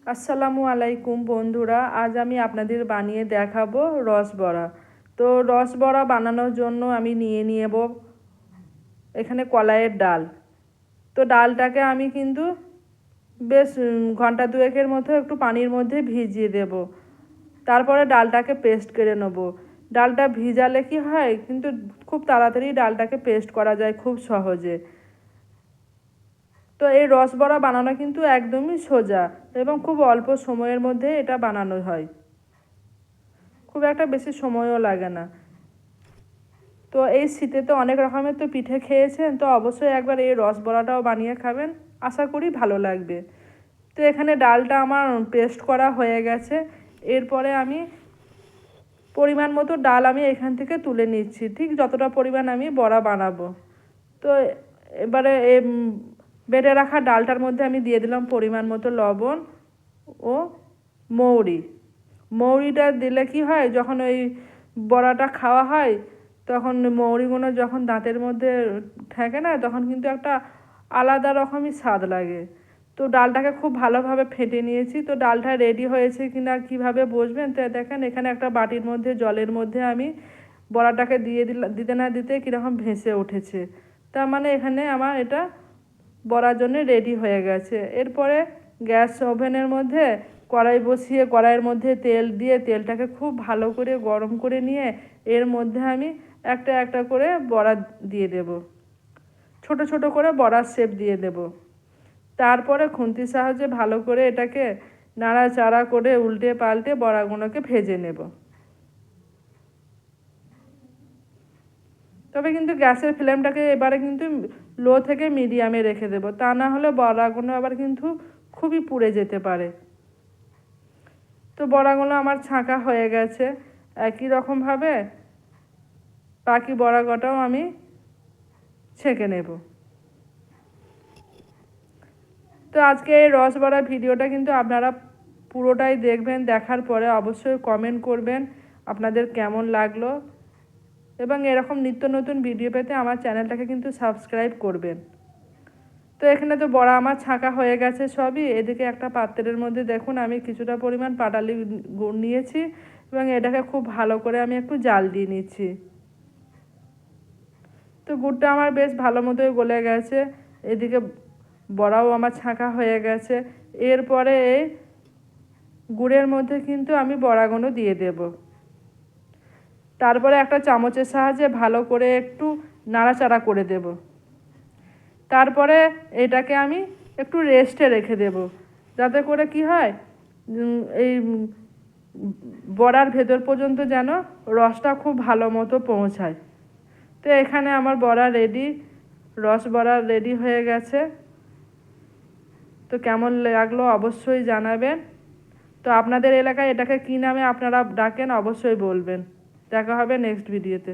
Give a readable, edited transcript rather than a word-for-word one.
আসসালামু আলাইকুম বন্ধুরা, আজ আমি আপনাদের বানিয়ে দেখাবো রসবড়া। তো রসবড়া বানানোর জন্য আমি নিয়ে নেব এখানে কলাইয়ের ডাল। তো ডালটাকে আমি কিন্তু বেশ ঘন্টা দুয়েকের মতো একটু পানির মধ্যে ভিজিয়ে দেব। তারপরে ডালটাকে পেস্ট করে নেব। ডালটা ভিজালে কি হয়, কিন্তু খুব তাড়াতাড়ি ডালটাকে পেস্ট করা যায় খুব সহজে। তো এই রসবড়া বানানো কিন্তু একদমই সোজা এবং খুব অল্প সময়ের মধ্যে এটা বানানো হয়, খুব একটা বেশি সময়ও লাগে না। তো এই শীতে তো অনেক রকমের তো পিঠে খেয়েছেন, তো অবশ্যই একবার এই রসবড়াটাও বানিয়ে খাবেন, আশা করি ভালো লাগবে। তো এখানে ডালটা আমার পেস্ট করা হয়ে গেছে। এরপরে আমি পরিমাণ মতো ডাল আমি এখান থেকে তুলে নিচ্ছি, ঠিক যতটা পরিমাণ আমি বড়া বানাবো। তো এবারে বেটে রাখা ডালটার মধ্যে আমি দিয়ে দিলাম পরিমাণ মতো লবণ ও মৌরি। মৌরিটা দিলে কি হয়, যখন ওই বড়াটা খাওয়া হয় তখন মৌরিগুলো যখন দাঁতের মধ্যে ঠেকে না, তখন কিন্তু একটা আলাদা রকমই স্বাদ লাগে। তো ডালটাকে খুব ভালোভাবে ফেটে নিয়েছি। তো ডালটা রেডি হয়েছে কিনা কিভাবে বুঝবেন, তো দেখেন এখানে একটা বাটির মধ্যে জলের মধ্যে আমি বড়াটাকে দিয়ে দিলাম, দিতে না দিতে কীরকম ভেসে উঠেছে, তার মানে এখানে আমার এটা বড়ার জন্য রেডি হয়ে গেছে। এরপরে গ্যাস ওভেনের মধ্যে কড়াই বসিয়ে কড়াইয়ের মধ্যে তেল দিয়ে তেলটাকে খুব ভালো করে গরম করে নিয়ে এর মধ্যে আমি একটা একটা করে বড়া দিয়ে দেব, ছোট ছোট করে বড়ার শেপ দিয়ে দেব। তারপরে খুন্তির সাহায্যে ভালো করে এটাকে নাড়াচাড়া করে উল্টে পাল্টে বড়াগুলোকে ভেজে নেব। তবে কিন্তু গ্যাসের ফ্লেমটাকে এবারে কিন্তু লো থেকে মিডিয়ামে রেখে দেব, তা না হলে বড়াগুলো আবার কিন্তু খুবই পুড়ে যেতে পারে। তো বড়াগুলো আমার ছাঁকা হয়ে গেছে। একই রকমভাবে বাকি বড়া কটাও আমি ছেঁকে নেব। তো আজকে এই রসবড়া ভিডিওটা কিন্তু আপনারা পুরোটাই দেখবেন, দেখার পরে অবশ্যই কমেন্ট করবেন আপনাদের কেমন লাগলো, এবং এরকম নিত্য নতুন ভিডিও পেতে আমার চ্যানেলটাকে কিন্তু সাবস্ক্রাইব করবেন। তো এখানে তো বড়া আমার ছাঁকা হয়ে গেছে সবই। এদিকে একটা পাত্রের মধ্যে দেখুন আমি কিছুটা পরিমাণ পাটালি গুড় নিয়েছি এবং এটাকে খুব ভালো করে আমি একটু জাল দিয়ে নিচ্ছি। তো গুড়টা আমার বেশ ভালো মতোই গলে গেছে। এদিকে বড়াও আমার ছাঁকা হয়ে গেছে। এরপরে এই গুড়ের মধ্যে কিন্তু আমি বড়াগুলো দিয়ে দেব। তারপরে একটা চামচের সাহায্যে ভালো করে একটু নাড়াচাড়া করে দেব। তারপরে এটাকে আমি একটু রেস্টে রেখে দেব, যাতে করে কি হয়, এই বড়ার ভেতর পর্যন্ত যেন রসটা খুব ভালো মতো পৌঁছায়। তো এখানে আমার বড়া রেডি, রস বড়া রেডি হয়ে গেছে। তো কেমন লাগলো অবশ্যই জানাবেন। তো আপনাদের এলাকায় এটাকে কী নামে আপনারা ডাকেন অবশ্যই বলবেন। দেখা হবে নেক্সট ভিডিওতে।